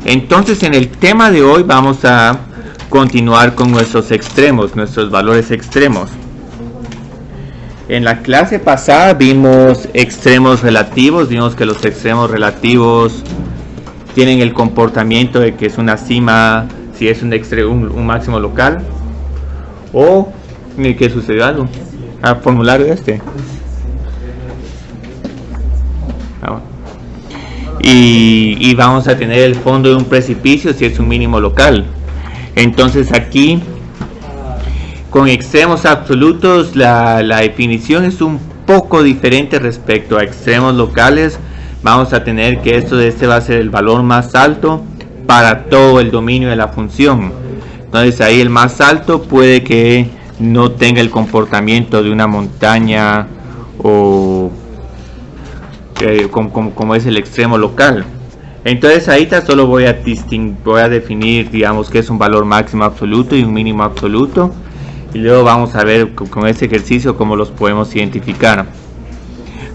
Entonces, en el tema de hoy vamos a continuar con nuestros extremos, nuestros valores extremos. En la clase pasada vimos extremos relativos, vimos que los extremos relativos tienen el comportamiento de que es una cima si es un máximo local, o ¿qué sucedió algo? Formulario y vamos a tener el fondo de un precipicio si es un mínimo local. Entonces aquí con extremos absolutos la definición es un poco diferente respecto a extremos locales. Vamos a tener que este va a ser el valor más alto para todo el dominio de la función. Entonces ahí el más alto puede que no tenga el comportamiento de una montaña o como es el extremo local. Entonces ahorita solo voy a definir, digamos, que es un valor máximo absoluto y un mínimo absoluto, y luego vamos a ver con este ejercicio cómo los podemos identificar.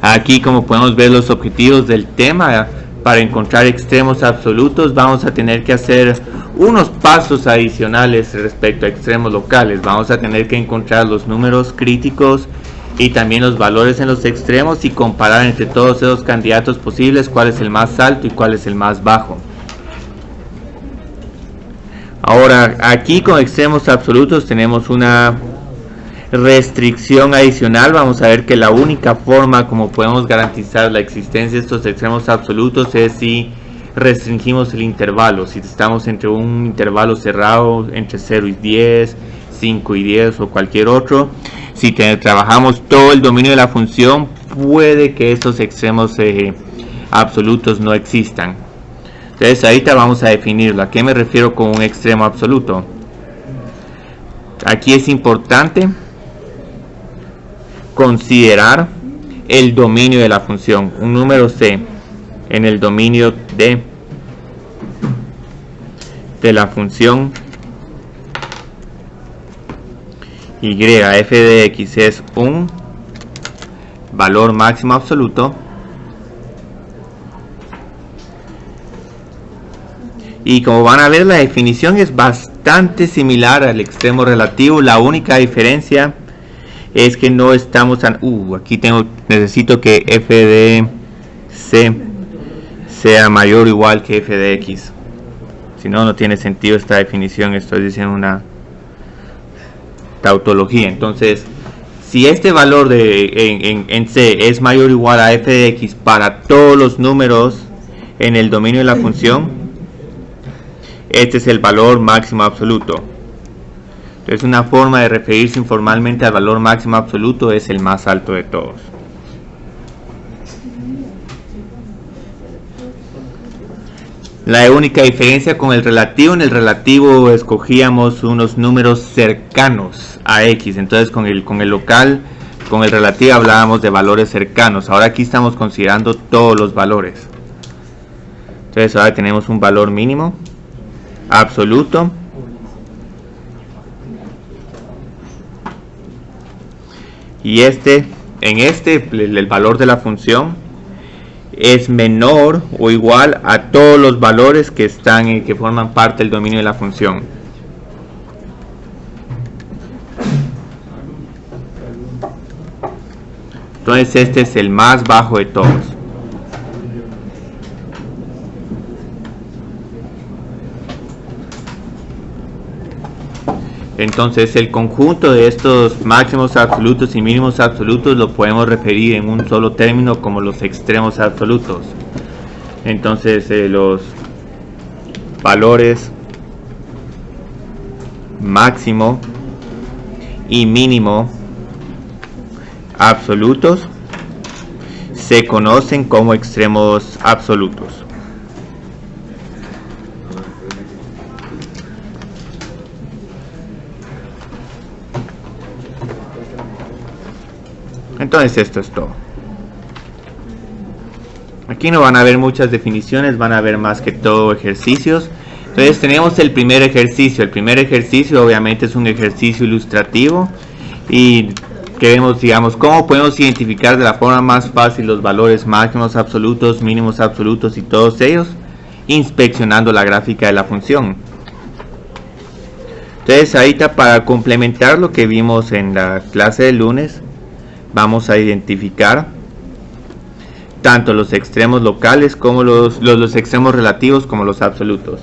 Aquí, como podemos ver, los objetivos del tema: para encontrar extremos absolutos vamos a tener que hacer unos pasos adicionales respecto a extremos locales. Vamos a tener que encontrar los números críticos y también los valores en los extremos y comparar entre todos esos candidatos posibles cuál es el más alto y cuál es el más bajo. Ahora, aquí con extremos absolutos tenemos una restricción adicional. Vamos a ver que la única forma como podemos garantizar la existencia de estos extremos absolutos es si restringimos el intervalo. Si estamos entre un intervalo cerrado entre 0 y 10, 5 y 10 o cualquier otro, si trabajamos todo el dominio de la función, puede que estos extremos absolutos no existan. Entonces ahorita vamos a definirlo. ¿A qué me refiero con un extremo absoluto? Aquí es importante considerar el dominio de la función. Un número c en el dominio de la función y f de x es un valor máximo absoluto, y como van a ver, la definición es bastante similar al extremo relativo. La única diferencia es que no estamos aquí necesito que f de c sea mayor o igual que f de x, si no, no tiene sentido esta definición. Estoy diciendo una tautología. Entonces, si este valor en c es mayor o igual a f de x para todos los números en el dominio de la función, este es el valor máximo absoluto. Entonces, una forma de referirse informalmente al valor máximo absoluto es el más alto de todos. La única diferencia con el relativo: en el relativo escogíamos unos números cercanos a x. Entonces con el local, con el relativo hablábamos de valores cercanos. Ahora aquí estamos considerando todos los valores. Entonces ahora tenemos un valor mínimo absoluto y el valor de la función es menor o igual a todos los valores que forman parte del dominio de la función. Entonces este es el más bajo de todos. Entonces el conjunto de estos máximos absolutos y mínimos absolutos lo podemos referir en un solo término como los extremos absolutos. Entonces los valores máximo y mínimo absolutos se conocen como extremos absolutos. Entonces esto es todo. Aquí no van a ver muchas definiciones, van a ver más que todo ejercicios. Entonces tenemos el primer ejercicio. El primer ejercicio obviamente es un ejercicio ilustrativo y queremos, digamos, cómo podemos identificar de la forma más fácil los valores máximos absolutos, mínimos absolutos y todos ellos. inspeccionando la gráfica de la función. Entonces ahorita, para complementar lo que vimos en la clase del lunes, vamos a identificar tanto los extremos locales como los extremos relativos como los absolutos.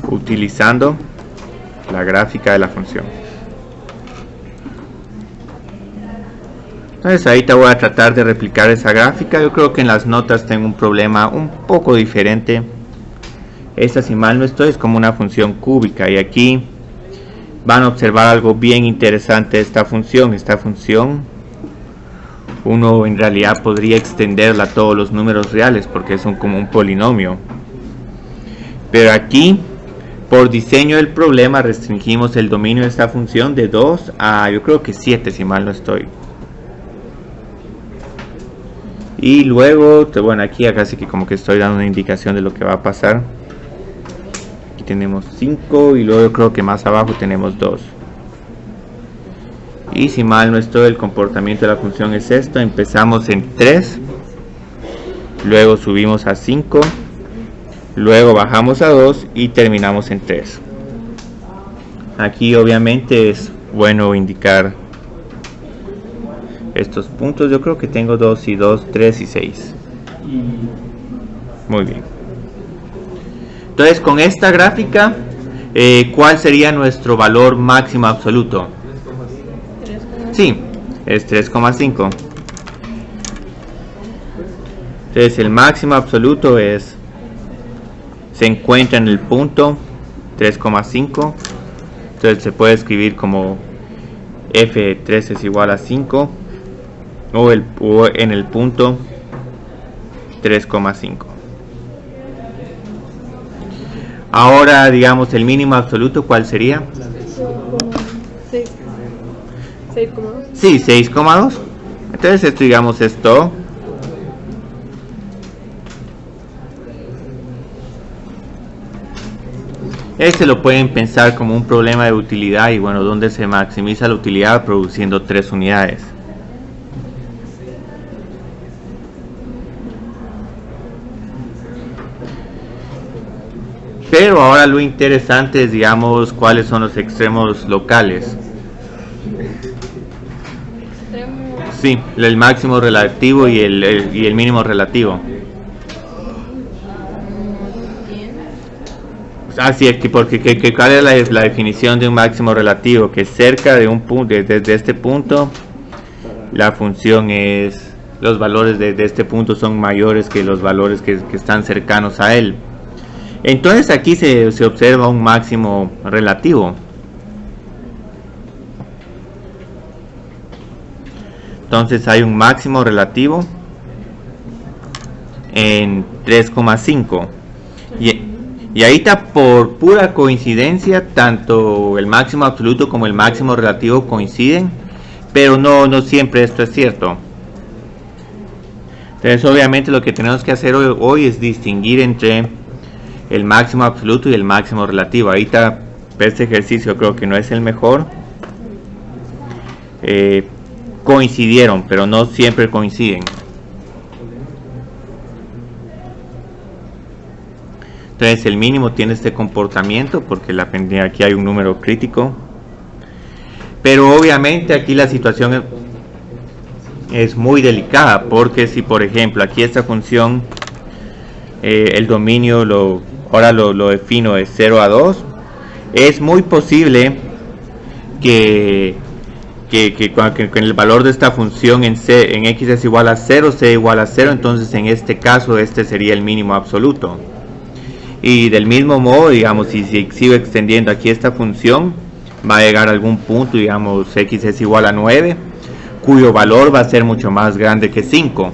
Utilizando la gráfica de la función. Entonces ahorita voy a tratar de replicar esa gráfica. Yo creo que en las notas tengo un problema un poco diferente. Esta, si mal no estoy, es como una función cúbica, y aquí van a observar algo bien interesante de esta función. Esta función uno en realidad podría extenderla a todos los números reales porque es como un polinomio, pero aquí por diseño del problema restringimos el dominio de esta función de 2 a, yo creo que 7, si mal no estoy. Y luego, bueno, aquí casi que como que estoy dando una indicación de lo que va a pasar. Aquí tenemos 5 y luego yo creo que más abajo tenemos 2. Y si mal no estoy, el comportamiento de la función es esto. Empezamos en 3, luego subimos a 5, luego bajamos a 2 y terminamos en 3. Aquí obviamente es bueno indicar estos puntos. Yo creo que tengo 2 y 2, 3 y 6. Muy bien. Entonces, con esta gráfica, ¿cuál sería nuestro valor máximo absoluto? Sí, es 3,5. Entonces el máximo absoluto se encuentra en el punto 3,5. Entonces se puede escribir como f3 es igual a 5 o en el punto 3,5. Ahora, digamos, el mínimo absoluto, ¿cuál sería? 6,2. Sí, 6,2. Entonces esto, digamos, es todo. Este lo pueden pensar como un problema de utilidad, y bueno, donde se maximiza la utilidad produciendo 3 unidades. Pero ahora lo interesante es, digamos, cuáles son los extremos locales. Sí, el máximo relativo y el mínimo relativo. Así es, porque ¿cuál es la definición de un máximo relativo? Que cerca de un punto, desde este punto, la función es, los valores de este punto son mayores que los valores que están cercanos a él. Entonces aquí se observa un máximo relativo. Entonces hay un máximo relativo en 3,5. Y ahorita, por pura coincidencia, tanto el máximo absoluto como el máximo relativo coinciden, pero no siempre esto es cierto. Entonces obviamente lo que tenemos que hacer hoy es distinguir entre el máximo absoluto y el máximo relativo. Ahorita este ejercicio creo que no es el mejor. Coincidieron, pero no siempre coinciden. Entonces el mínimo tiene este comportamiento porque aquí hay un número crítico, pero obviamente aquí la situación es muy delicada, porque si por ejemplo aquí esta función el dominio ahora lo defino de 0 a 2, es muy posible que con el valor de esta función en x es igual a 0, c igual a 0, entonces en este caso este sería el mínimo absoluto. Y del mismo modo, digamos, si sigo extendiendo aquí esta función, va a llegar a algún punto, digamos, x es igual a 9, cuyo valor va a ser mucho más grande que 5.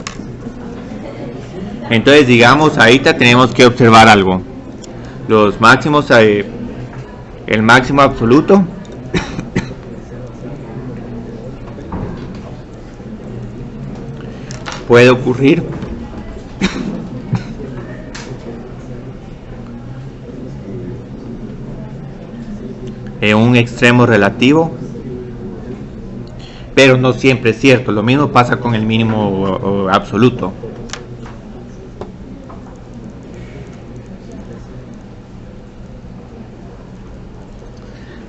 Entonces, digamos, ahorita tenemos que observar algo. Los máximos, el máximo absoluto puede ocurrir en un extremo relativo, pero no siempre es cierto. Lo mismo pasa con el mínimo absoluto.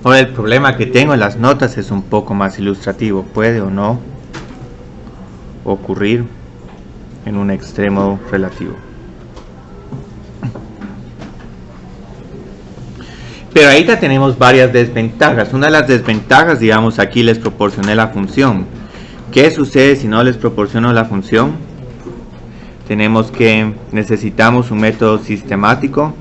Ahora, el problema que tengo en las notas es un poco más ilustrativo. Puede o no ocurrir en un extremo relativo. Pero ahí ya tenemos varias desventajas. Una de las desventajas, digamos, aquí les proporcioné la función. ¿Qué sucede si no les proporciono la función? Tenemos que necesitamos un método sistemático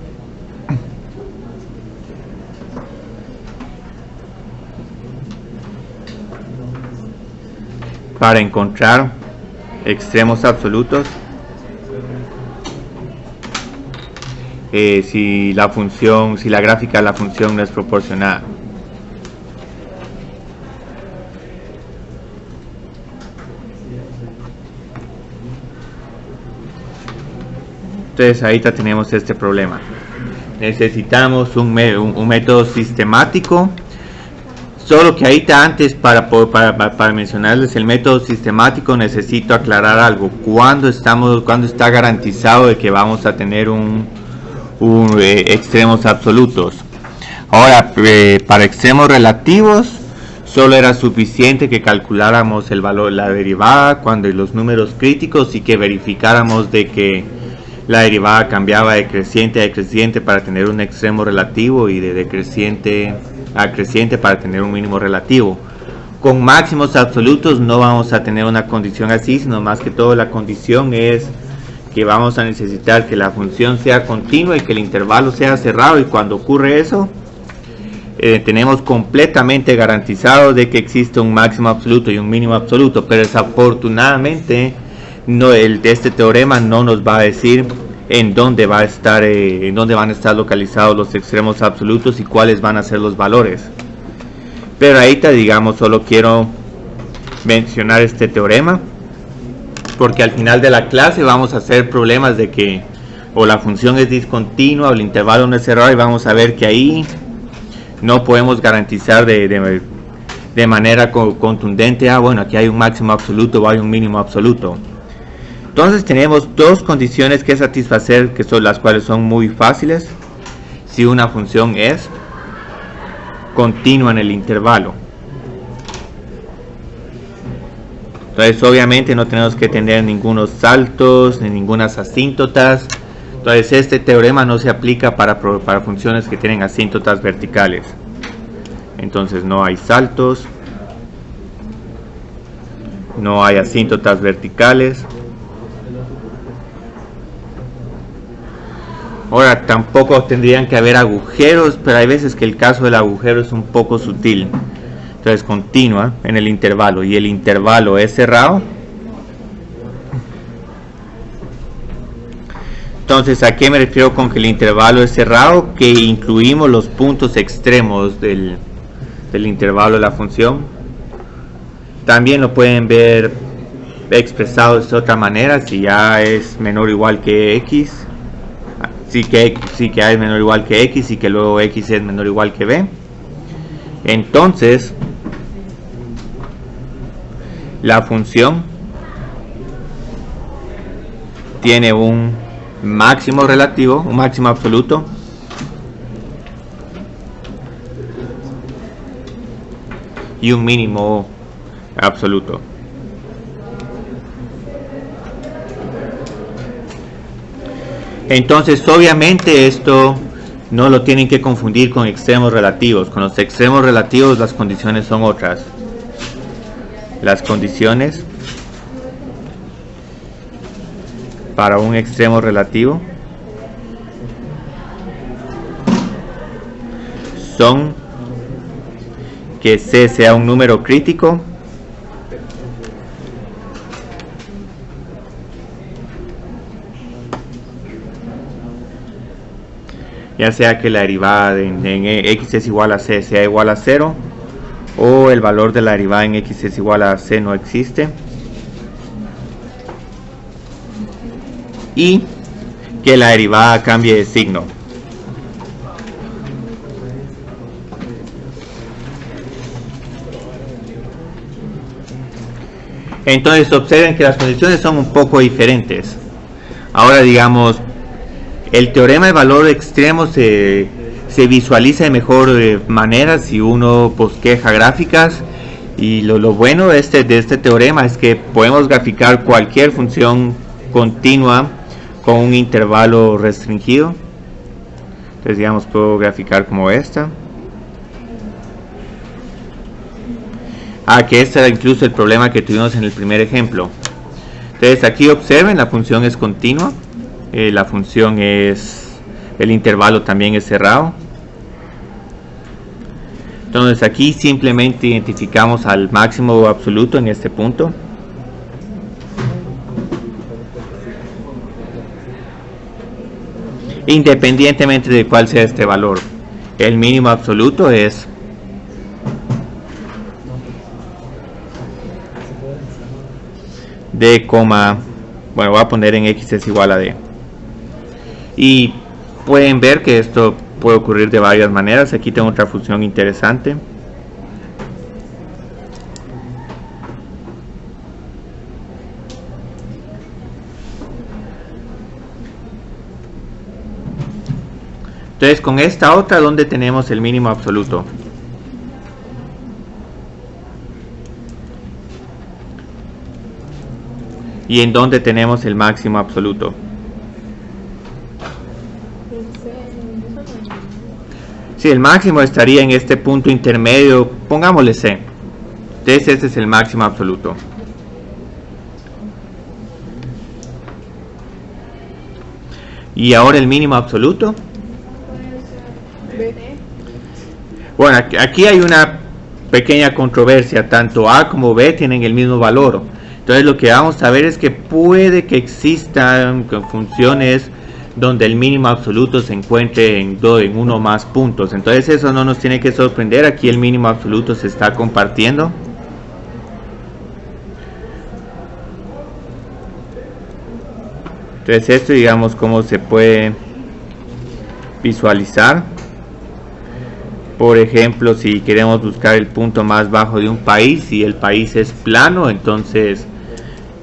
para encontrar extremos absolutos si la gráfica de la función no es proporcionada. Entonces ahí ya tenemos este problema. Necesitamos un método sistemático. Solo que ahorita antes para mencionarles el método sistemático necesito aclarar algo. ¿Cuándo está garantizado de que vamos a tener extremos absolutos? Ahora, para extremos relativos solo era suficiente que calculáramos el valor, la derivada cuando los números críticos, y que verificáramos de que la derivada cambiaba de creciente a decreciente para tener un extremo relativo, y de decreciente a creciente para tener un mínimo relativo. Con máximos absolutos no vamos a tener una condición así, sino más que todo la condición es que vamos a necesitar que la función sea continua y que el intervalo sea cerrado, y cuando ocurre eso tenemos completamente garantizado de que existe un máximo absoluto y un mínimo absoluto. Pero desafortunadamente este teorema no nos va a decir en dónde van a estar localizados los extremos absolutos y cuáles van a ser los valores. Pero ahorita, digamos, solo quiero mencionar este teorema, porque al final de la clase vamos a hacer problemas de que o la función es discontinua o el intervalo no es cerrado, y vamos a ver que ahí no podemos garantizar de manera contundente, bueno, aquí hay un máximo absoluto o hay un mínimo absoluto. Entonces tenemos dos condiciones que satisfacer, que son las cuales son muy fáciles si una función es continua en el intervalo. Entonces obviamente no tenemos que tener ningunos saltos ni ningunas asíntotas. Entonces este teorema no se aplica para funciones que tienen asíntotas verticales. Entonces no hay saltos, no hay asíntotas verticales. Ahora, tampoco tendrían que haber agujeros, pero hay veces que el caso del agujero es un poco sutil. Entonces continua en el intervalo y el intervalo es cerrado. Entonces, ¿a qué me refiero con que el intervalo es cerrado? Que incluimos los puntos extremos del intervalo de la función. También lo pueden ver expresado de otra manera, si A es menor o igual que X. Sí que A es menor o igual que X, y que luego X es menor o igual que B. Entonces la función tiene un máximo relativo, un máximo absoluto, y un mínimo absoluto. Entonces obviamente esto no lo tienen que confundir con extremos relativos. Con los extremos relativos las condiciones son otras. Las condiciones para un extremo relativo son que C sea un número crítico, ya sea que la derivada en x es igual a c sea igual a 0, o el valor de la derivada en x es igual a c no existe, y que la derivada cambie de signo. Entonces observen que las condiciones son un poco diferentes. Ahora digamos, el teorema de valor extremo se visualiza de mejor manera si uno bosqueja gráficas, y lo bueno de este teorema es que podemos graficar cualquier función continua con un intervalo restringido. Entonces digamos, puedo graficar como esta. Que este era incluso el problema que tuvimos en el primer ejemplo. Entonces aquí observen, la función es continua, la función es, el intervalo también es cerrado. Entonces aquí simplemente identificamos al máximo absoluto en este punto. Independientemente de cuál sea este valor, el mínimo absoluto es d, bueno, voy a poner en x es igual a d. Y pueden ver que esto puede ocurrir de varias maneras. Aquí tengo otra función interesante. Entonces con esta otra, ¿dónde tenemos el mínimo absoluto? ¿Y en dónde tenemos el máximo absoluto? Sí, el máximo estaría en este punto intermedio, pongámosle C. Entonces este es el máximo absoluto. Y ahora el mínimo absoluto. Bueno, aquí hay una pequeña controversia. Tanto A como B tienen el mismo valor. Entonces lo que vamos a ver es que puede que existan funciones donde el mínimo absoluto se encuentre en uno o más puntos. Entonces eso no nos tiene que sorprender. Aquí el mínimo absoluto se está compartiendo. Entonces esto, digamos, cómo se puede visualizar. Por ejemplo, si queremos buscar el punto más bajo de un país y el país es plano, entonces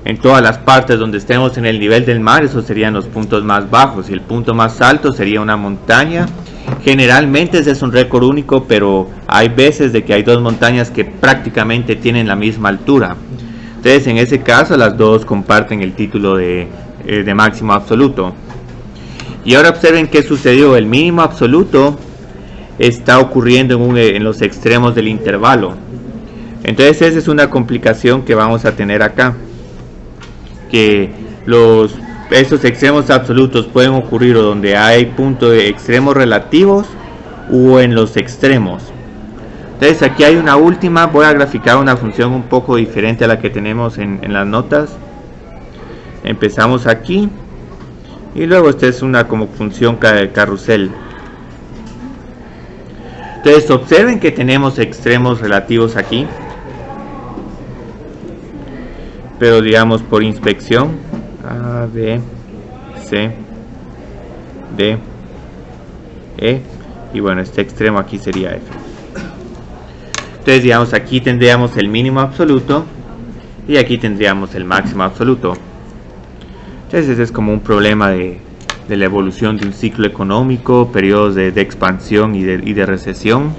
en todas las partes donde estemos en el nivel del mar, esos serían los puntos más bajos, y el punto más alto sería una montaña. Generalmente ese es un récord único, pero hay veces de que hay dos montañas que prácticamente tienen la misma altura. Entonces en ese caso las dos comparten el título de máximo absoluto. Y ahora observen qué sucedió. El mínimo absoluto está ocurriendo en los extremos del intervalo. Entonces esa es una complicación que vamos a tener acá, que estos extremos absolutos pueden ocurrir o donde hay puntos de extremos relativos o en los extremos. Entonces aquí hay una última, voy a graficar una función un poco diferente a la que tenemos en las notas. Empezamos aquí y luego esta es una como función carrusel. Entonces observen que tenemos extremos relativos aquí, pero digamos por inspección A, B, C, D, E, y bueno, este extremo aquí sería F. Entonces digamos, aquí tendríamos el mínimo absoluto y aquí tendríamos el máximo absoluto. Entonces ese es como un problema de la evolución de un ciclo económico, periodos de expansión y de recesión,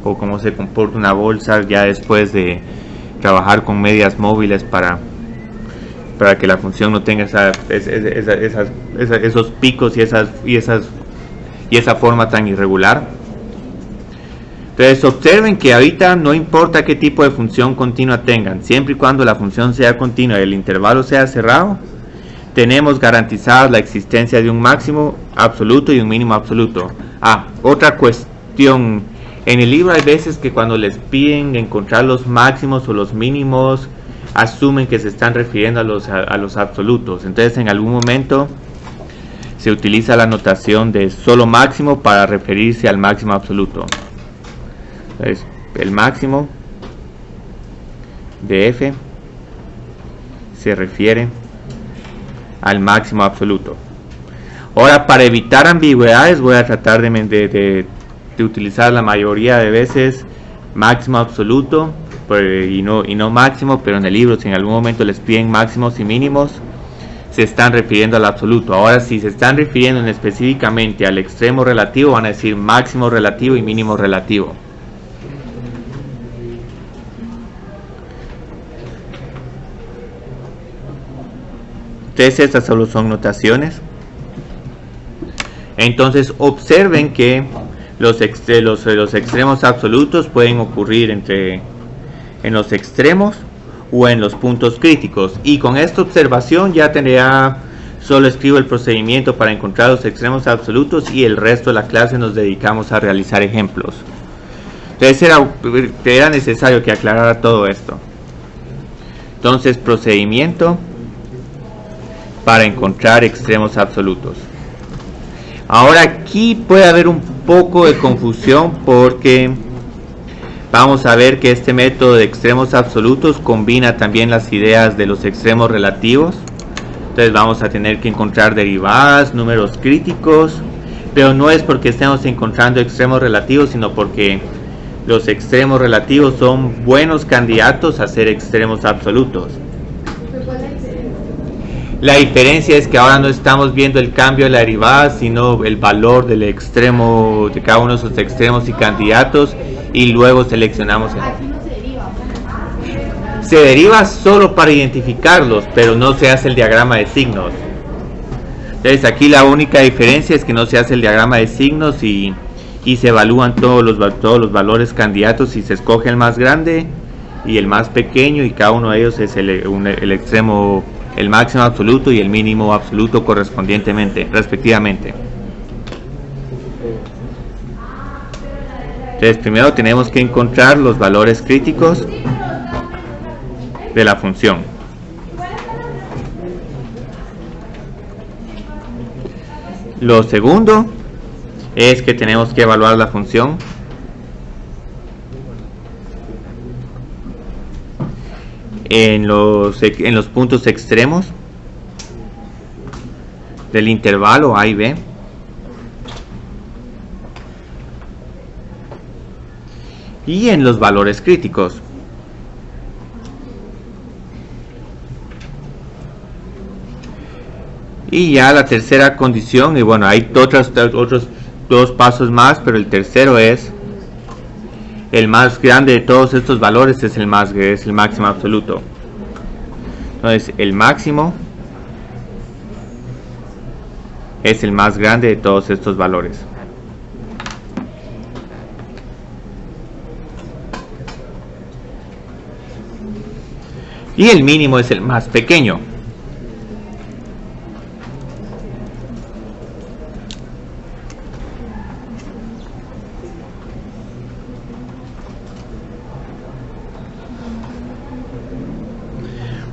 o cómo se comporta una bolsa ya después de trabajar con medias móviles para que la función no tenga esos picos y esa forma tan irregular. Entonces observen que ahorita no importa qué tipo de función continua tengan, siempre y cuando la función sea continua y el intervalo sea cerrado, tenemos garantizada la existencia de un máximo absoluto y un mínimo absoluto. Otra cuestión, en el libro hay veces que cuando les piden encontrar los máximos o los mínimos, asumen que se están refiriendo a los absolutos. Entonces en algún momento se utiliza la notación de solo máximo para referirse al máximo absoluto. Entonces el máximo de F se refiere al máximo absoluto. Ahora, para evitar ambigüedades, voy a tratar de utilizar la mayoría de veces máximo absoluto y no máximo, pero en el libro si en algún momento les piden máximos y mínimos, se están refiriendo al absoluto. Ahora si se están refiriendo específicamente al extremo relativo, van a decir máximo relativo y mínimo relativo. Entonces estas solo son notaciones. Entonces observen que los extremos absolutos pueden ocurrir en los extremos o en los puntos críticos, y con esta observación ya tendría, solo escribo el procedimiento para encontrar los extremos absolutos y el resto de la clase nos dedicamos a realizar ejemplos. Entonces era necesario que aclarara todo esto. Entonces procedimiento para encontrar extremos absolutos. Ahora aquí puede haber un poco de confusión porque vamos a ver que este método de extremos absolutos combina también las ideas de los extremos relativos. Entonces vamos a tener que encontrar derivadas, números críticos, pero no es porque estemos encontrando extremos relativos, sino porque los extremos relativos son buenos candidatos a ser extremos absolutos. La diferencia es que ahora no estamos viendo el cambio de la derivada, sino el valor del extremo de cada uno de esos extremos y candidatos, y luego seleccionamos el... Se deriva solo para identificarlos, pero no se hace el diagrama de signos. Entonces aquí la única diferencia es que no se hace el diagrama de signos y se evalúan todos los valores candidatos y se escoge el más grande y el más pequeño, y cada uno de ellos es el extremo, el máximo absoluto y el mínimo absoluto correspondientemente, respectivamente. Entonces primero tenemos que encontrar los valores críticos de la función. Lo segundo es que tenemos que evaluar la función. En los puntos extremos del intervalo A y B. Y en los valores críticos. Y ya la tercera condición, y bueno, hay otros dos pasos más, pero el tercero es el más grande de todos estos valores, es el máximo absoluto. Entonces el máximo es el más grande de todos estos valores. Y el mínimo es el más pequeño.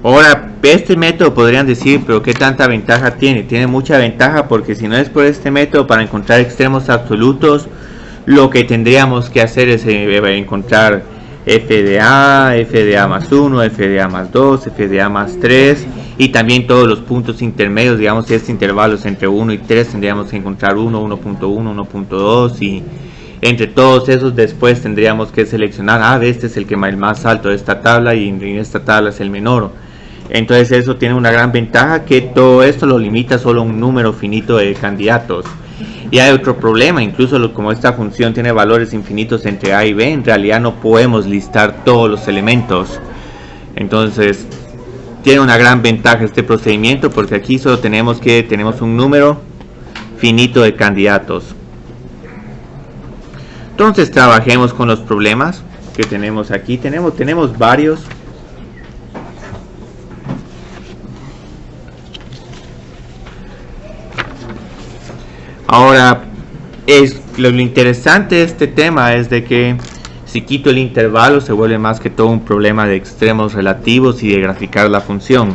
Ahora, este método podrían decir, pero ¿qué tanta ventaja tiene? Tiene mucha ventaja, porque si no es por este método para encontrar extremos absolutos, lo que tendríamos que hacer es encontrar f de a más 1, f de a más 2, f de a más 3, y también todos los puntos intermedios. Digamos, si este intervalo es entre 1 y 3, tendríamos que encontrar 1, 1.1, 1.2, y entre todos esos después tendríamos que seleccionar, este es el más alto de esta tabla, y en esta tabla es el menor. Entonces eso tiene una gran ventaja, que todo esto lo limita solo a un número finito de candidatos. Y hay otro problema, incluso como esta función tiene valores infinitos entre a y b, en realidad no podemos listar todos los elementos. Entonces tiene una gran ventaja este procedimiento, porque aquí solo tenemos un número finito de candidatos. Entonces trabajemos con los problemas que tenemos aquí. Tenemos varios. Ahora, lo interesante de este tema es de que si quito el intervalo se vuelve más que todo un problema de extremos relativos y de graficar la función.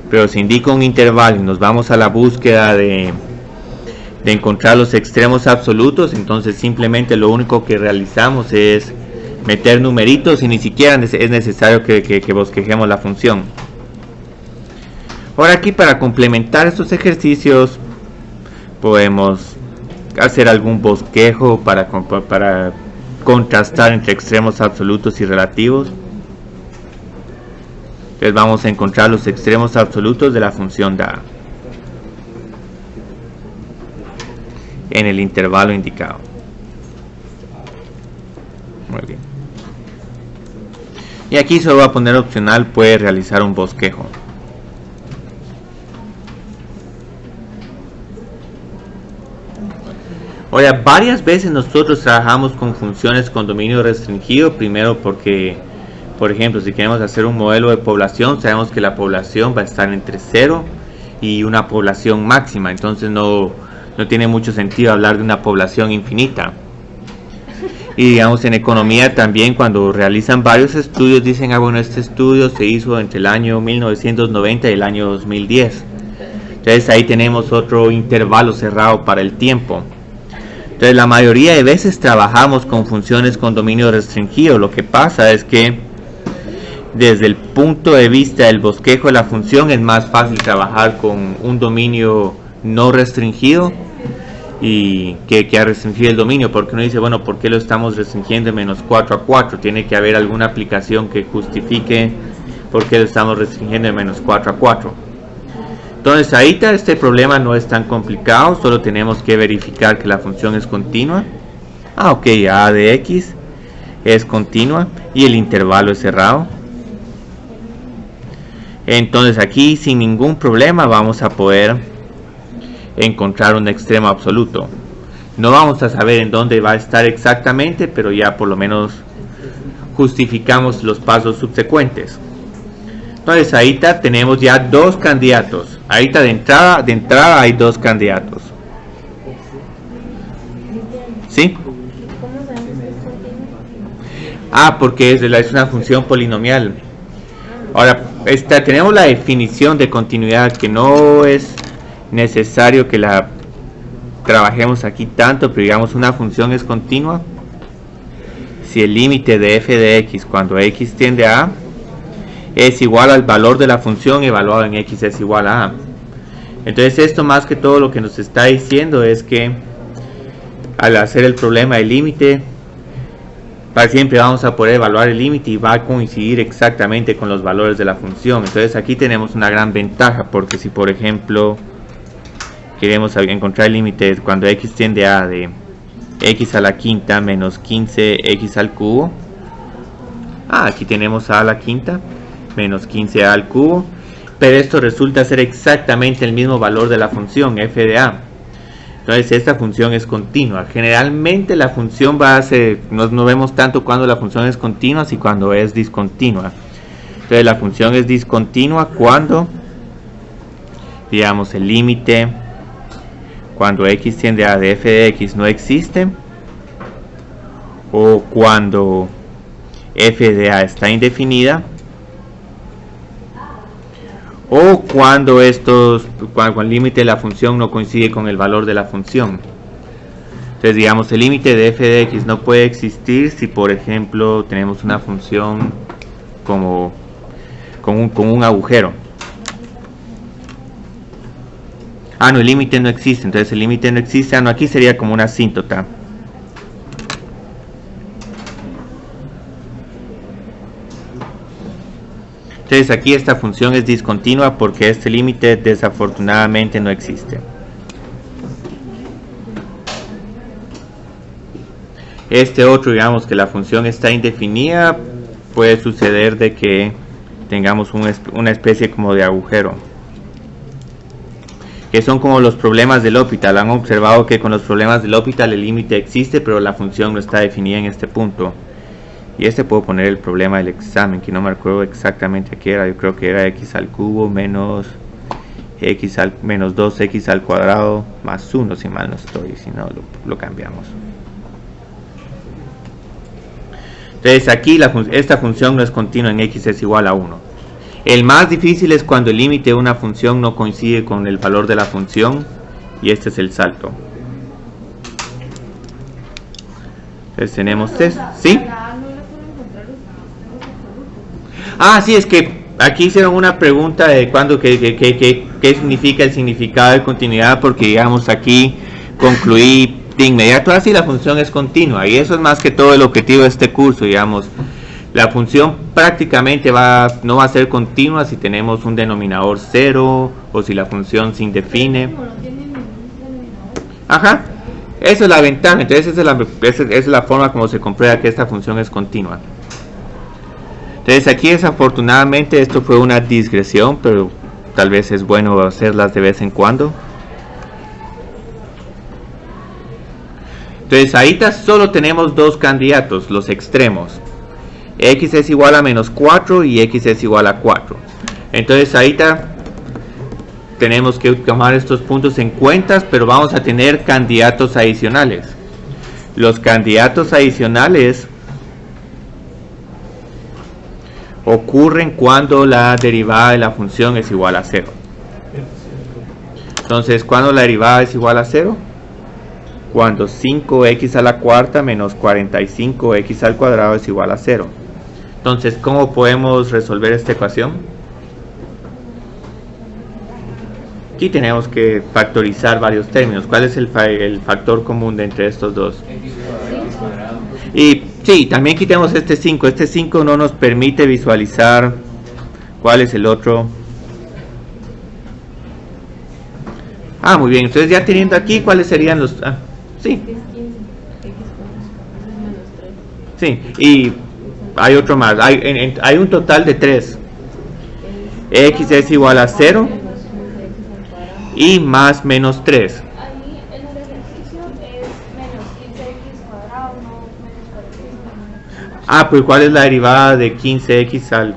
Pero si indico un intervalo y nos vamos a la búsqueda de encontrar los extremos absolutos, entonces simplemente lo único que realizamos es meter numeritos y ni siquiera es necesario que bosquejemos la función. Ahora aquí, para complementar estos ejercicios, podemos hacer algún bosquejo para contrastar entre extremos absolutos y relativos. Entonces vamos a encontrar los extremos absolutos de la función dada en el intervalo indicado. Muy bien. Y aquí solo voy a poner opcional, puede realizar un bosquejo. Ahora, varias veces nosotros trabajamos con funciones con dominio restringido. Primero porque, por ejemplo, si queremos hacer un modelo de población, sabemos que la población va a estar entre 0 y una población máxima. Entonces no tiene mucho sentido hablar de una población infinita. Y digamos en economía también, cuando realizan varios estudios, dicen, bueno, este estudio se hizo entre el año 1990 y el año 2010. Entonces ahí tenemos otro intervalo cerrado para el tiempo. Entonces la mayoría de veces trabajamos con funciones con dominio restringido. Lo que pasa es que desde el punto de vista del bosquejo de la función es más fácil trabajar con un dominio no restringido y que restringir el dominio, porque uno dice, bueno, ¿por qué lo estamos restringiendo de menos 4 a 4? Tiene que haber alguna aplicación que justifique por qué lo estamos restringiendo de menos 4 a 4. Entonces ahorita este problema no es tan complicado, solo tenemos que verificar que la función es continua. Ok, a de x es continua y el intervalo es cerrado. Entonces aquí sin ningún problema vamos a poder encontrar un extremo absoluto. No vamos a saber en dónde va a estar exactamente, pero ya por lo menos justificamos los pasos subsecuentes. Entonces ahorita tenemos ya dos candidatos. Ahorita de entrada hay dos candidatos. ¿Sí? Porque es una función polinomial. Ahora, tenemos la definición de continuidad, que no es necesario que la trabajemos aquí tanto, pero digamos una función es continua si el límite de f de x cuando x tiende a a es igual al valor de la función evaluado en x es igual a a. Entonces esto más que todo lo que nos está diciendo es que al hacer el problema del límite, para siempre vamos a poder evaluar el límite y va a coincidir exactamente con los valores de la función. Entonces aquí tenemos una gran ventaja, porque si por ejemplo queremos encontrar el límite cuando x tiende a de x a la quinta menos 15x al cubo. Aquí tenemos a la quinta menos 15a al cubo. Pero esto resulta ser exactamente el mismo valor de la función f de a. Entonces esta función es continua. Generalmente la función va a ser, no vemos tanto cuando la función es continua, sino cuando es discontinua. Entonces la función es discontinua cuando, digamos, el límite cuando x tiende a de f de x no existe, o cuando f de a está indefinida, o cuando cuando el límite de la función no coincide con el valor de la función. Entonces digamos el límite de f de x no puede existir si por ejemplo tenemos una función como con un agujero. No, el límite no existe. Entonces el límite no existe. Aquí sería como una asíntota. Entonces aquí esta función es discontinua porque este límite desafortunadamente no existe. Este otro, digamos que la función está indefinida, puede suceder de que tengamos una especie como de agujero, que son como los problemas del L'Hopital. Han observado que con los problemas del L'Hopital el límite existe, pero la función no está definida en este punto. Y puedo poner el problema del examen, que no me acuerdo exactamente qué era. Yo creo que era x al cubo menos 2x al cuadrado más 1, si mal no estoy, si no lo cambiamos. Entonces aquí esta función no es continua en x es igual a 1. El más difícil es cuando el límite de una función no coincide con el valor de la función, y este es el salto. Entonces tenemos esto, ¿sí? Sí, es que aquí hicieron una pregunta de qué significa el significado de continuidad, porque digamos aquí concluí de inmediato así la función es continua, y eso es más que todo el objetivo de este curso, digamos. La función prácticamente no va a ser continua si tenemos un denominador 0 o si la función se indefine. Ajá, esa es la ventaja. Entonces esa es la forma como se comprueba que esta función es continua. Entonces aquí desafortunadamente esto fue una digresión, pero tal vez es bueno hacerlas de vez en cuando. Entonces ahí solo tenemos dos candidatos, los extremos. X es igual a menos 4 y X es igual a 4. Entonces ahorita tenemos que tomar estos puntos en cuenta, pero vamos a tener candidatos adicionales. Los candidatos adicionales ocurren cuando la derivada de la función es igual a 0. Entonces, ¿cuándo la derivada es igual a 0? Cuando 5x a la cuarta menos 45x al cuadrado es igual a 0. Entonces, ¿cómo podemos resolver esta ecuación? Aquí tenemos que factorizar varios términos. ¿Cuál es el factor común de entre estos dos? Y sí, también quitemos este 5. Este 5 no nos permite visualizar cuál es el otro. Ah, muy bien. Entonces ya teniendo aquí, ¿cuáles serían los...? Ah, sí. Sí, y hay otro más. Hay un total de 3. X es igual a 0 y más menos 3. Ah, pues ¿cuál es la derivada de 15x al...?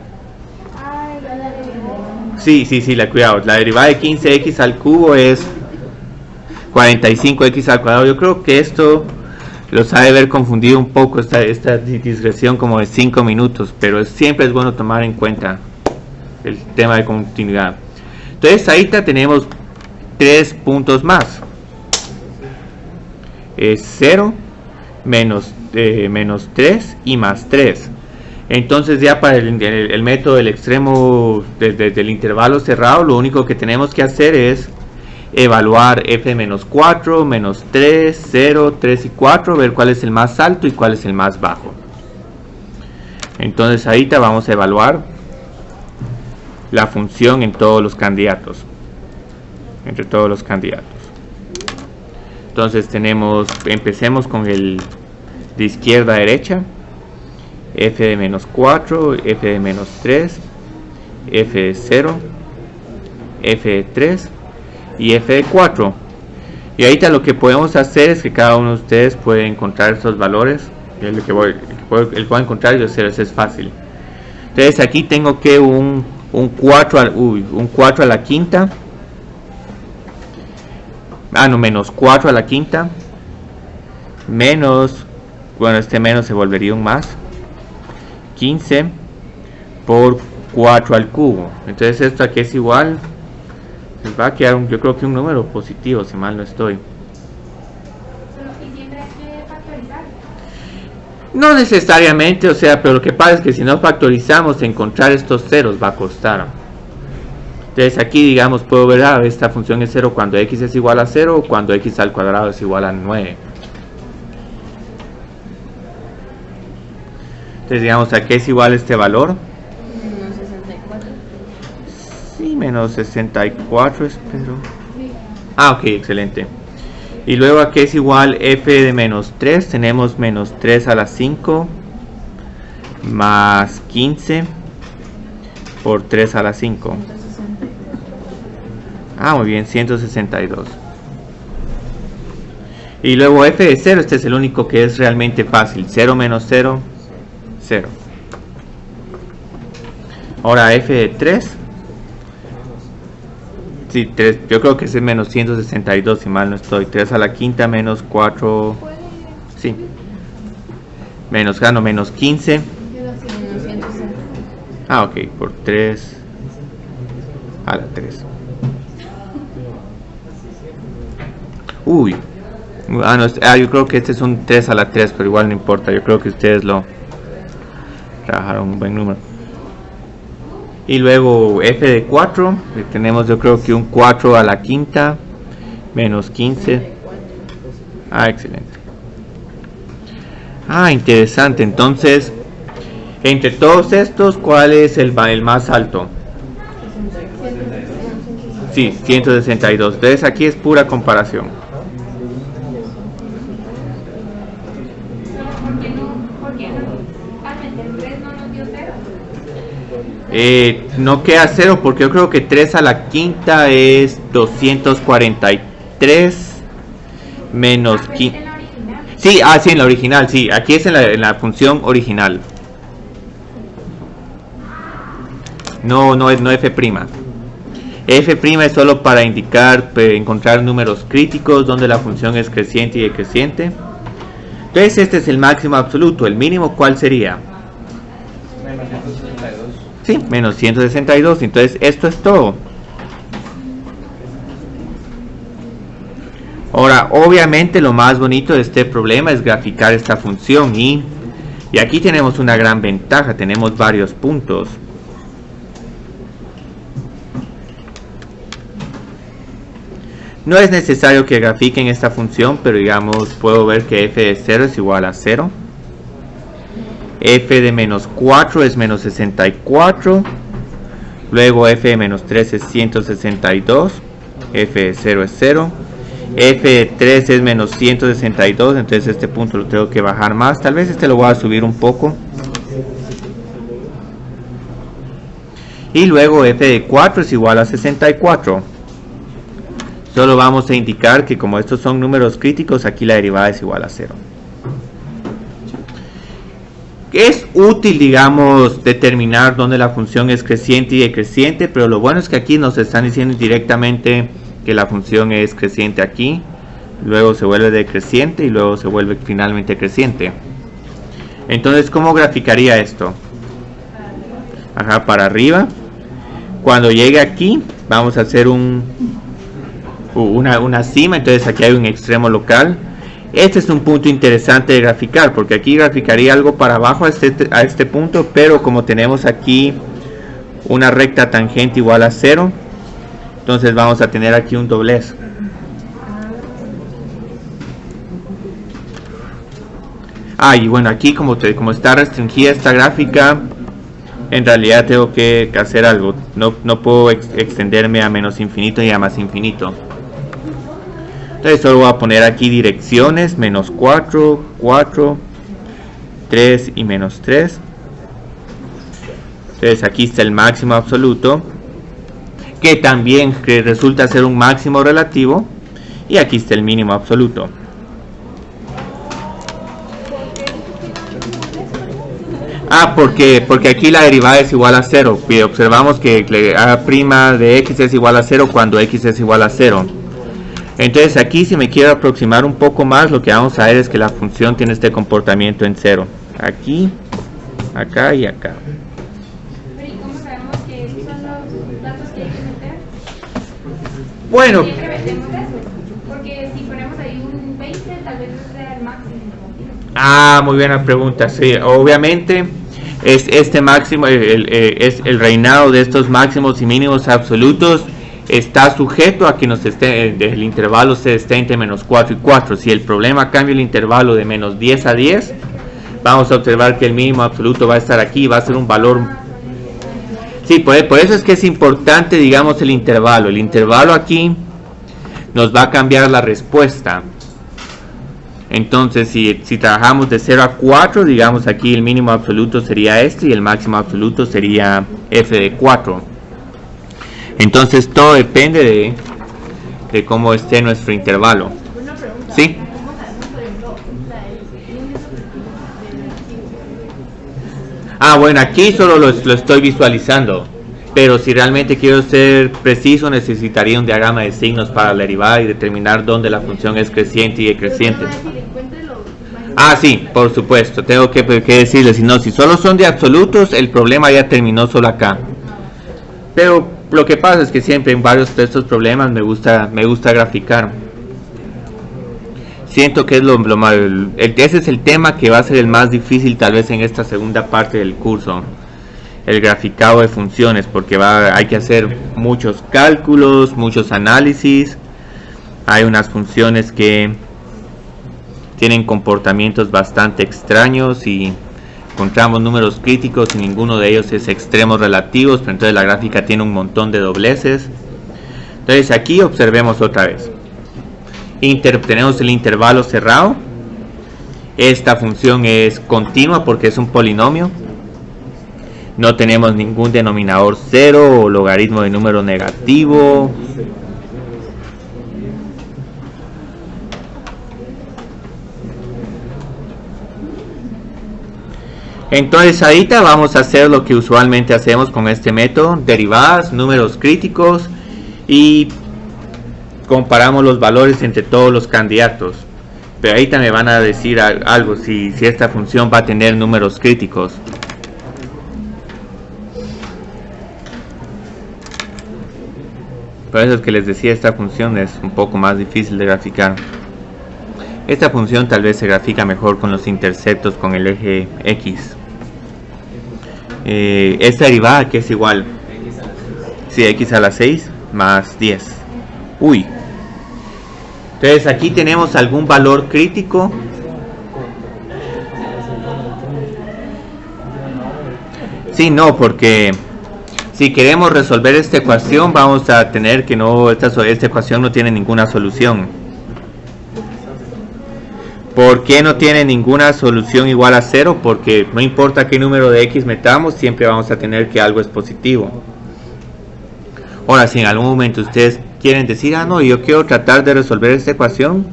Sí, cuidado. La derivada de 15x al cubo es 45x al cuadrado. Yo creo que esto los ha de haber confundido un poco, esta digresión como de 5 minutos, pero siempre es bueno tomar en cuenta el tema de continuidad. Entonces ahorita tenemos 3 puntos más. Es 0, menos 3 y más 3. Entonces ya para el método del extremo del intervalo cerrado, lo único que tenemos que hacer es evaluar f de menos 4, menos 3, 0, 3 y 4, ver cuál es el más alto y cuál es el más bajo. Entonces ahorita vamos a evaluar la función en todos los candidatos, entre todos los candidatos. Entonces empecemos con el de izquierda a derecha. F de menos 4, F de menos 3, F de 0, F de 3 y F de 4. Y ahorita lo que podemos hacer es que cada uno de ustedes puede encontrar esos valores. El que puedo encontrar yo sé, es fácil. Entonces aquí tengo que un 4 a la quinta. Menos 4 a la quinta. Menos, bueno, este menos se volvería un más. 15 por 4 al cubo. Entonces esto aquí es igual. Les va a quedar yo creo que un número positivo, si mal no estoy. No necesariamente, o sea, pero lo que pasa es que si no factorizamos, encontrar estos ceros va a costar. Entonces aquí, digamos, puedo ver, esta función es 0 cuando x es igual a 0 o cuando x al cuadrado es igual a 9. Entonces digamos, ¿a qué es igual este valor? Menos 64. Sí, menos 64, espero. Ah, ok, excelente. Y luego ¿a qué es igual f de menos 3? Tenemos menos 3 a la 5 más 15 por 3 a la 5. Ah, muy bien, 162. Y luego f de 0, este es el único que es realmente fácil. 0 menos 0, 0. Ahora f de 3. Sí, 3, yo creo que es menos 162, si mal no estoy. 3 a la quinta menos 4. Sí. Menos 15. Ah, ok, por 3 a la 3. Uy. Yo creo que este es un 3 a la 3, pero igual no importa. Yo creo que ustedes lo trabajaron un buen número. Y luego f de 4, tenemos yo creo que un 4 a la quinta menos 15. Ah, excelente. Ah, interesante. Entonces, entre todos estos, ¿cuál es el más alto? Sí, 162. Entonces aquí es pura comparación. ¿Por qué no? Al meter 3 no nos dio 0. No queda 0 porque yo creo que 3 a la quinta es 243 menos 15. Sí, sí, en la original, sí. Aquí es en la función original. No es f'. F' es solo para indicar, encontrar números críticos donde la función es creciente y decreciente. Entonces este es el máximo absoluto. ¿El mínimo cuál sería? Menos 162. Sí, menos 162. Entonces esto es todo. Ahora, obviamente lo más bonito de este problema es graficar esta función y aquí tenemos una gran ventaja. Tenemos varios puntos. No es necesario que grafiquen esta función, pero digamos, puedo ver que f de 0 es igual a 0. F de menos 4 es menos 64. Luego f de menos 3 es 162. F de 0 es 0. F de 3 es menos 162. Entonces este punto lo tengo que bajar más. Tal vez este lo voy a subir un poco. Y luego f de 4 es igual a 64. Solo vamos a indicar que como estos son números críticos, aquí la derivada es igual a 0. Es útil, digamos, determinar dónde la función es creciente y decreciente, pero lo bueno es que aquí nos están diciendo directamente que la función es creciente aquí, luego se vuelve decreciente y luego se vuelve finalmente creciente. Entonces, ¿cómo graficaría esto? Ajá, para arriba. Cuando llegue aquí, vamos a hacer una cima, entonces aquí hay un extremo local. Este es un punto interesante de graficar, porque aquí graficaría algo para abajo a este punto, pero como tenemos aquí una recta tangente igual a 0, entonces vamos a tener aquí un doblez. Y bueno, aquí como está restringida esta gráfica, en realidad tengo que hacer algo. No puedo extenderme a menos infinito y a más infinito. Entonces solo voy a poner aquí direcciones, menos 4, 4, 3 y menos 3. Entonces aquí está el máximo absoluto, que también resulta ser un máximo relativo. Y aquí está el mínimo absoluto. Porque aquí la derivada es igual a 0. Y observamos que a' de x es igual a 0 cuando x es igual a 0. Entonces aquí, si me quiero aproximar un poco más, lo que vamos a ver es que la función tiene este comportamiento en 0. Aquí, acá y acá. Pero ¿y cómo sabemos que esos son los datos que hay que meter? Bueno, Siempre metemos eso. Porque si ponemos ahí un 20, tal vez ese sea el máximo. Muy buena pregunta. Sí, obviamente es este máximo, es el reinado de estos máximos y mínimos absolutos. Está sujeto a que el intervalo se esté entre menos 4 y 4. Si el problema cambia el intervalo de menos 10 a 10, vamos a observar que el mínimo absoluto va a estar aquí, va a ser un valor. Sí, por eso es que es importante, digamos, el intervalo. El intervalo aquí nos va a cambiar la respuesta. Entonces, si trabajamos de 0 a 4, digamos aquí el mínimo absoluto sería este y el máximo absoluto sería f de 4. Entonces todo depende de cómo esté nuestro intervalo. Una pregunta. ¿Sí? ¿Cómo sabemos, por ejemplo, el índice del Bueno, aquí solo lo estoy visualizando. Pero si realmente quiero ser preciso, necesitaría un diagrama de signos para la derivada y determinar dónde la función es creciente y decreciente. Sí, por supuesto. Tengo que decirles, si solo son de absolutos, el problema ya terminó solo acá. Pero lo que pasa es que siempre en varios de estos problemas me gusta graficar. Siento que es ese es el tema que va a ser el más difícil tal vez en esta segunda parte del curso. El graficado de funciones, porque hay que hacer muchos cálculos, muchos análisis. Hay unas funciones que tienen comportamientos bastante extraños y encontramos números críticos y ninguno de ellos es extremos relativos, pero entonces la gráfica tiene un montón de dobleces. Entonces aquí observemos otra vez. Tenemos el intervalo cerrado. Esta función es continua porque es un polinomio. No tenemos ningún denominador cero o logaritmo de número negativo. Entonces ahorita vamos a hacer lo que usualmente hacemos con este método: derivadas, números críticos, y comparamos los valores entre todos los candidatos. Pero ahorita me van a decir algo si esta función va a tener números críticos. Por eso es que les decía, esta función es un poco más difícil de graficar. Esta función tal vez se grafica mejor con los interceptos con el eje X. Esta derivada que es igual, sí, X a la 6 más 10. Uy. Entonces aquí tenemos algún valor crítico. Sí, no, porque si queremos resolver esta ecuación vamos a tener que esta ecuación no tiene ninguna solución. ¿Por qué no tiene ninguna solución igual a 0? Porque no importa qué número de x metamos, siempre vamos a tener que algo es positivo. Ahora, si en algún momento ustedes quieren decir, no, yo quiero tratar de resolver esta ecuación,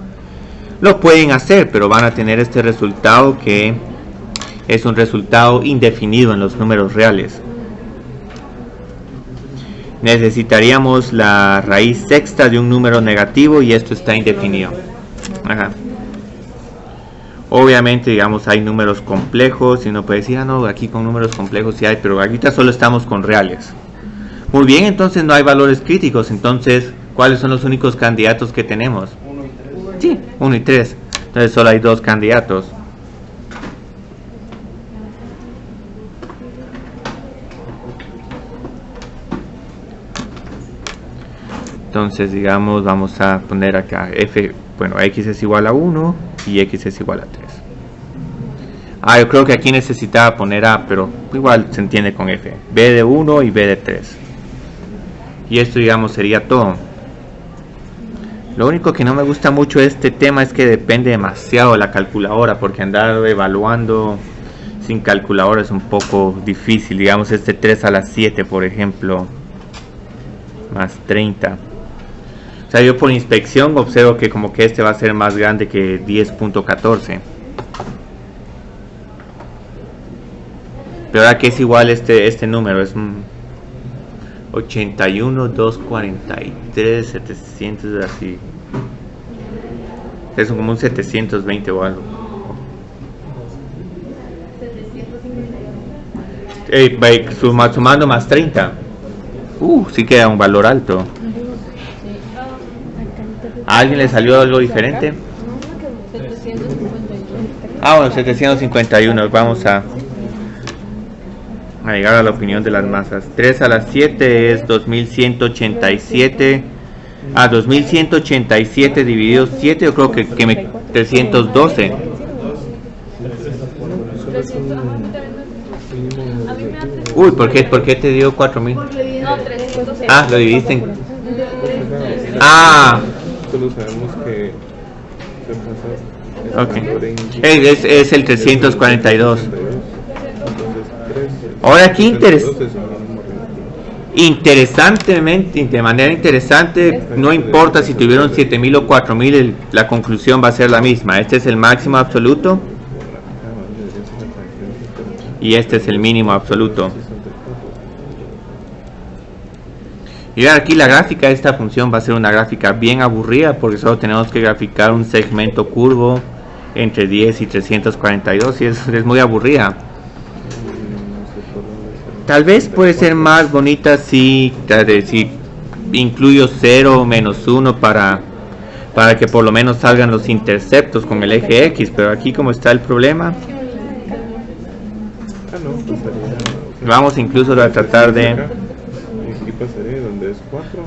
lo pueden hacer, pero van a tener este resultado que es un resultado indefinido en los números reales. Necesitaríamos la raíz sexta de un número negativo y esto está indefinido. Ajá. Obviamente, digamos, hay números complejos y uno puede decir, no, aquí con números complejos sí hay, pero ahorita solo estamos con reales. Muy bien, entonces no hay valores críticos. Entonces, ¿cuáles son los únicos candidatos que tenemos? 1 y 3. Sí, 1 y 3. Entonces solo hay dos candidatos. Entonces, digamos, vamos a poner acá f, bueno, x es igual a 1 y x es igual a 3. Yo creo que aquí necesitaba poner a, pero igual se entiende con f. B de 1 y b de 3. Y esto, digamos, sería todo. Lo único que no me gusta mucho de este tema es que depende demasiado de la calculadora, porque andar evaluando sin calculadora es un poco difícil. Digamos, este 3 a la 7, por ejemplo, más 30. O sea, yo por inspección observo que como que este va a ser más grande que 10.14. Pero ahora que es igual este número, es 81, 243, 700, así. Es como un 720 o algo. 751. Sumando más 30. Sí queda un valor alto. ¿A alguien le salió algo diferente? Bueno, 751. Vamos a llegar a la opinión de las masas. 3 a la 7 es 2187. 2187 dividido 7, yo creo que 312. ¿Por qué te dio 4000? No, 300. Lo dividiste en... Solo sabemos que es el 342. Ahora aquí interesantemente, de manera interesante, no importa si tuvieron 7000 o 4000, la conclusión va a ser la misma. Este es el máximo absoluto y este es el mínimo absoluto. Y aquí la gráfica de esta función va a ser una gráfica bien aburrida, porque solo tenemos que graficar un segmento curvo entre 10 y 342 y es muy aburrida. Tal vez puede ser más bonita si incluyo 0 o menos 1 para que por lo menos salgan los interceptos con el eje X, pero aquí como está el problema, vamos incluso a tratar de... Aquí pasaré donde es 4.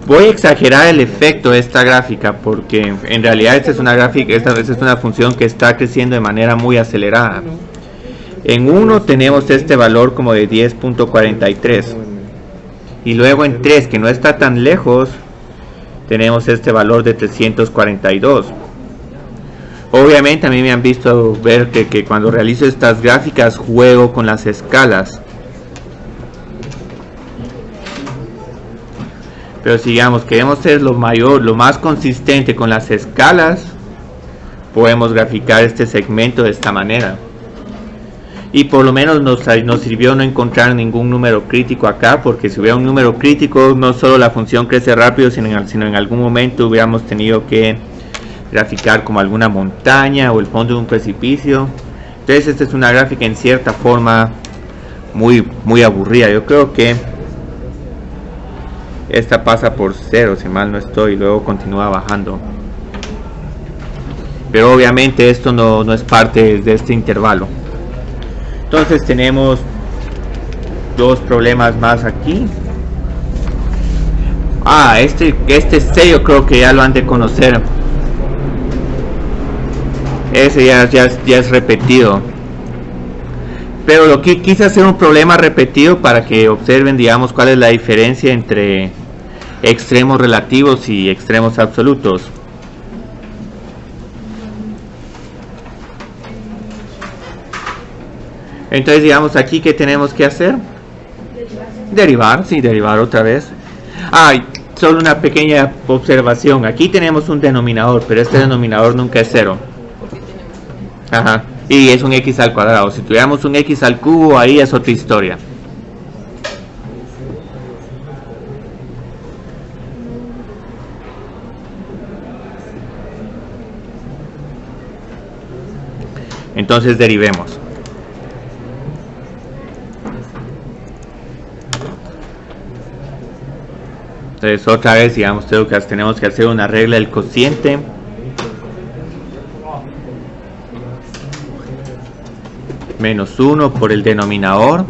Voy a exagerar el efecto de esta gráfica porque en realidad esta es una gráfica, esta es una función que está creciendo de manera muy acelerada. En 1 tenemos este valor como de 10.43 y luego en 3, que no está tan lejos, tenemos este valor de 342. Obviamente a mí me han visto ver que cuando realizo estas gráficas juego con las escalas. Pero si digamos queremos ser lo más consistente con las escalas, podemos graficar este segmento de esta manera. Y por lo menos nos sirvió no encontrar ningún número crítico acá, porque si hubiera un número crítico, no solo la función crece rápido, sino en algún momento hubiéramos tenido que graficar como alguna montaña o el fondo de un precipicio. Entonces esta es una gráfica en cierta forma muy aburrida. Yo creo que esta pasa por 0, si mal no estoy, y luego continúa bajando. Pero obviamente esto no es parte de este intervalo. Entonces tenemos dos problemas más aquí. Este sello creo que ya lo han de conocer. Ese ya es repetido. Pero lo que quise hacer un problema repetido para que observen, digamos, cuál es la diferencia entre extremos relativos y extremos absolutos. Entonces, digamos, aquí, ¿qué tenemos que hacer? Derivar, sí, derivar otra vez. Solo una pequeña observación. Aquí tenemos un denominador, pero este denominador nunca es 0. Ajá. Y es un x al cuadrado. Si tuviéramos un x al cubo, ahí es otra historia. Entonces derivemos. Entonces otra vez, digamos, tenemos que hacer una regla del cociente. Menos 1 por el denominador,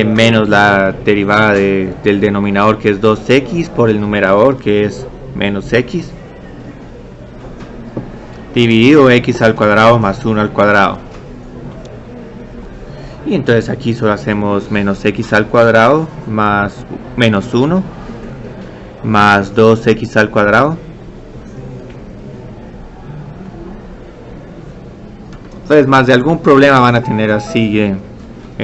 menos la derivada del denominador, que es 2x, por el numerador, que es menos x, dividido x al cuadrado más 1 al cuadrado. Y entonces aquí solo hacemos menos x al cuadrado más menos 1 más 2x al cuadrado. Entonces, más de algún problema van a tener así en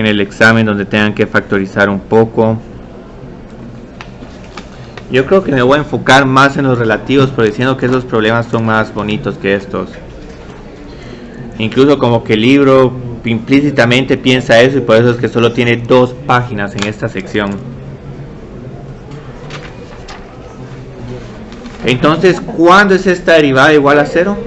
el examen, donde tengan que factorizar un poco. Yo creo que me voy a enfocar más en los relativos, pero diciendo que esos problemas son más bonitos que estos. Incluso como que el libro implícitamente piensa eso, y por eso es que solo tiene 2 páginas en esta sección. Entonces, ¿cuándo es esta derivada igual a 0?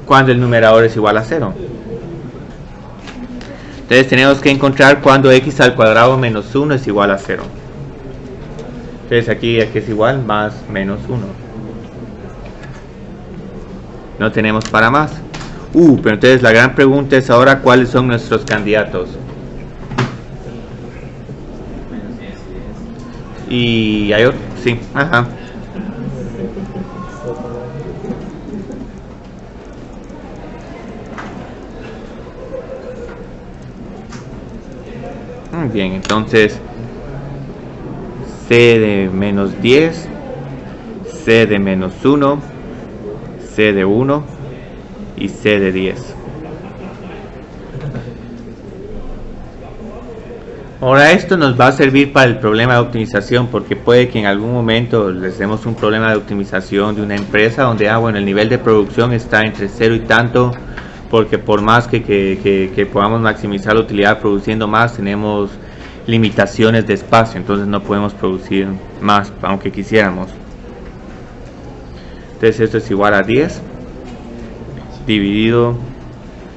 Cuando el numerador es igual a 0. Entonces tenemos que encontrar cuando x al cuadrado menos 1 es igual a 0. Entonces aquí es igual más menos 1. No tenemos para más. Pero entonces la gran pregunta es ahora, ¿cuáles son nuestros candidatos? Y hay otro, sí, ajá. Bien, entonces C de menos 10, C de menos 1, C de 1 y C de 10. Ahora esto nos va a servir para el problema de optimización, porque puede que en algún momento les demos un problema de optimización de una empresa donde bueno, el nivel de producción está entre 0 y tanto, porque por más que podamos maximizar la utilidad produciendo más, tenemos limitaciones de espacio, entonces no podemos producir más aunque quisiéramos. Entonces esto es igual a 10 dividido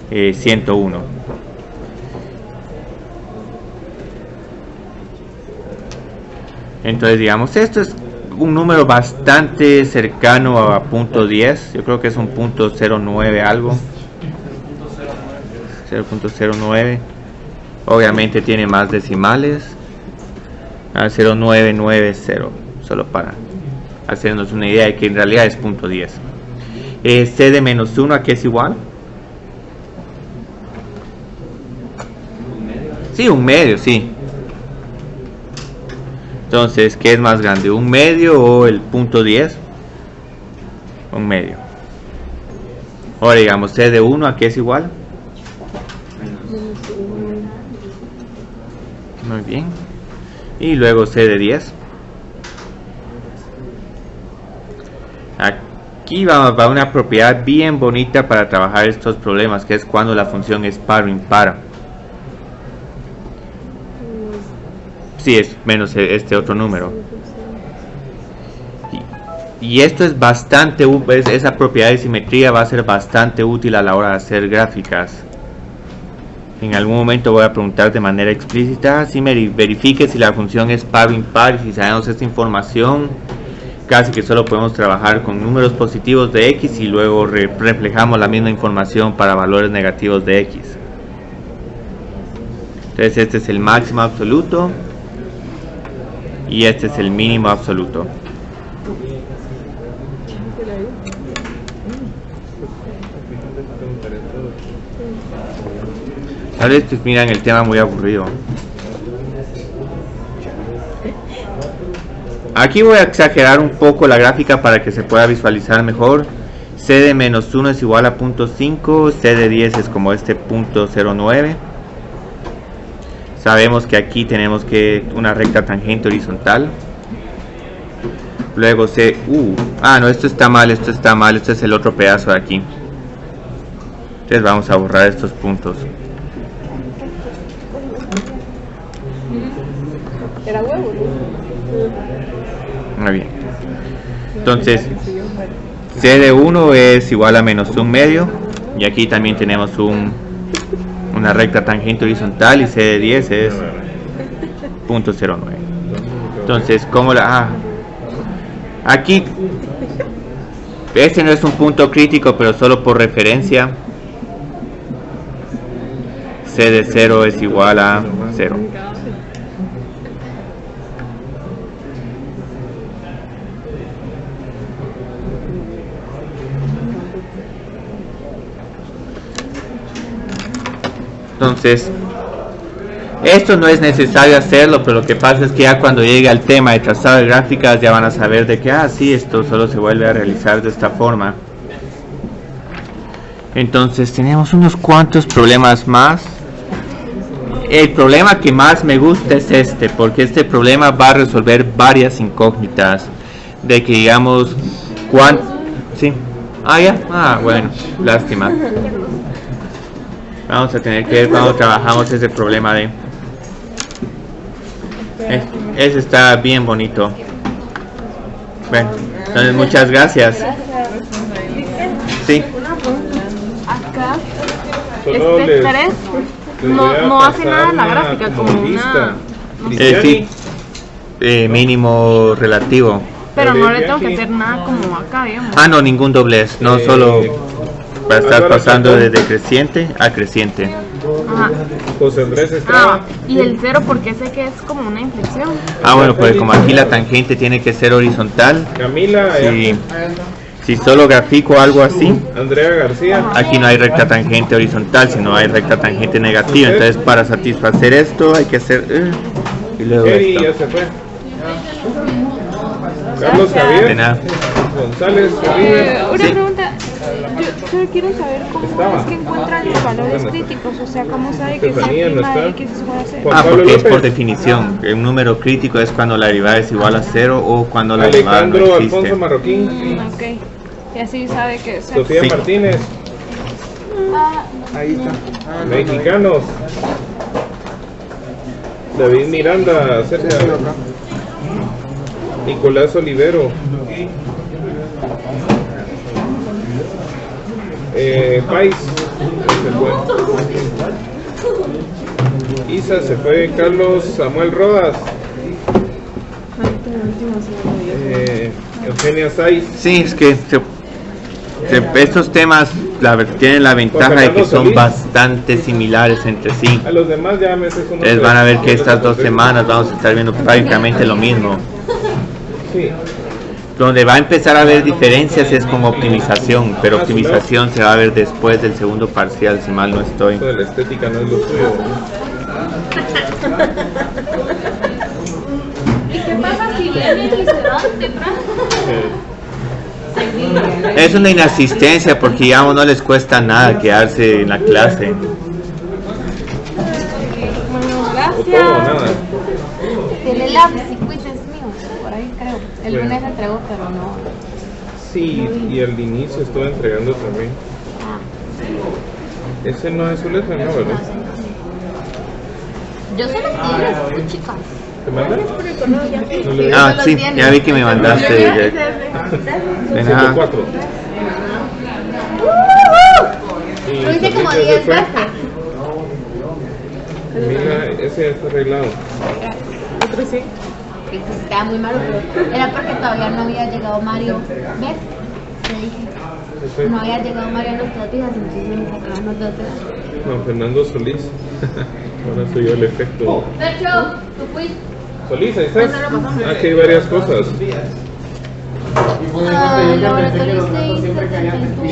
101. Entonces digamos, esto es un número bastante cercano a punto 10. Yo creo que es un punto 09 algo. 0.09. Obviamente tiene más decimales. A 0.990, solo para hacernos una idea de que en realidad es 0.10. C de menos 1, ¿a qué es igual? Sí, un medio, sí. Entonces, ¿qué es más grande? ¿Un medio o el 0.10? Un medio. Ahora digamos, C de 1, ¿a qué es igual? Muy bien. Y luego C de 10. Aquí vamos a una propiedad bien bonita para trabajar estos problemas, que es cuando la función es par o impar. Sí, es menos este otro número. Y esto es bastante útil, esa propiedad de simetría va a ser bastante útil a la hora de hacer gráficas. En algún momento voy a preguntar de manera explícita si me verifique si la función es par o impar. Y si sabemos esta información, casi que solo podemos trabajar con números positivos de x y luego reflejamos la misma información para valores negativos de x. Entonces este es el máximo absoluto y este es el mínimo absoluto. Tal vez pues miran el tema muy aburrido. Aquí voy a exagerar un poco la gráfica para que se pueda visualizar mejor. C de menos 1 es igual a 0.5, C de 10 es como este 0.09. Sabemos que aquí tenemos que una recta tangente horizontal. Luego C, no, esto está mal, esto es el otro pedazo de aquí. Entonces vamos a borrar estos puntos. Era huevo, Muy bien. Entonces, C de 1 es igual a menos 1 medio. Y aquí también tenemos una recta tangente horizontal. Y C de 10 es 0.09. Entonces, ¿cómo la...? Aquí, este no es un punto crítico, pero solo por referencia. C de 0 es igual a 0. Entonces, esto no es necesario hacerlo, pero lo que pasa es que ya cuando llegue al tema de trazado de gráficas ya van a saber de que, sí, esto solo se vuelve a realizar de esta forma. Entonces tenemos unos cuantos problemas más. El problema que más me gusta es este, porque este problema va a resolver varias incógnitas. De que digamos, ¿sí? Bueno, lástima. Vamos a tener que ver cuando trabajamos ese problema de... ese está bien bonito. Bueno, entonces muchas gracias. Sí. Acá, Solo este 3 no hace nada en la gráfica, como una... Sí. Mínimo relativo. Pero no le tengo que hacer nada como acá, digamos. No, ningún doblez, no solo va a estar pasando de decreciente a creciente. Ajá. José Andrés estaba. Y el 0 porque sé que es como una inflexión. Bueno, pues como aquí la tangente tiene que ser horizontal. Camila. Si solo grafico algo así, Andrea García. aquí no hay recta tangente horizontal, sino hay recta tangente negativa. Entonces para satisfacer esto hay que hacer y luego Eri ya esto. se fue. Carlos De Javier nada. González Uribe. Una Sí. pregunta, yo solo quiero saber cómo es que encuentran los valores críticos, o sea, cómo sabe que Estefanía, C' ¿no está? de X es igual a 0. Juan Pablo Porque es por López. definición. Un número crítico es cuando la derivada es igual a 0 o cuando la derivada no Alejandro existe. Alfonso Marroquín. Ok, y así sabe que es 0. Sofía Sí. Martínez. Ahí está. Mexicanos. David Miranda, cerca. Nicolás Olivero. Pais se fue. Isa se fue. Carlos Samuel Rodas. Eugenia Saiz. Sí, es que estos temas tienen la ventaja de que Fernando son Solís. bastante similares entre sí. A los demás ya meses uno. Ustedes van a ver que estas 2 semanas vamos a estar viendo prácticamente lo mismo. Sí. Donde va a empezar a haber diferencias es con optimización, pero optimización se va a ver después del segundo parcial, si mal no estoy. Eso de la estética no es lo suyo. ¿Y qué pasa si vienen y se van temprano? Es una inasistencia porque digamos no les cuesta nada quedarse en la clase. Bueno, O gracias. todo o nada. Tiene lápiz y quiz es mío, por ahí creo. El Bueno. lunes entregó, pero no. Sí, y al inicio estuve entregando también. Ah, Ese no es su letra, ¿no? ¿Verdad? yo se los di, las chicas. ¿Te mandan? No le Ah, los sí, tiene. ya vi que me mandaste. De nada. 104. Y Lo hice como Solís, ese 10 fue. veces. Mira, ese ya está arreglado. Otro sí. Que pues estaba muy malo, pero era porque todavía no había llegado Mario. ¿Ves? Te dije. Ese. No había llegado Mario a nuestras vidas, entonces me sacaban los dos dedos. No, Fernando Solís. Ahora soy yo el efecto. Sergio, tú fuiste. Solís, ahí estás. Ah, que hay varias cosas. Ah, el laboratorio 6 se presentó en tu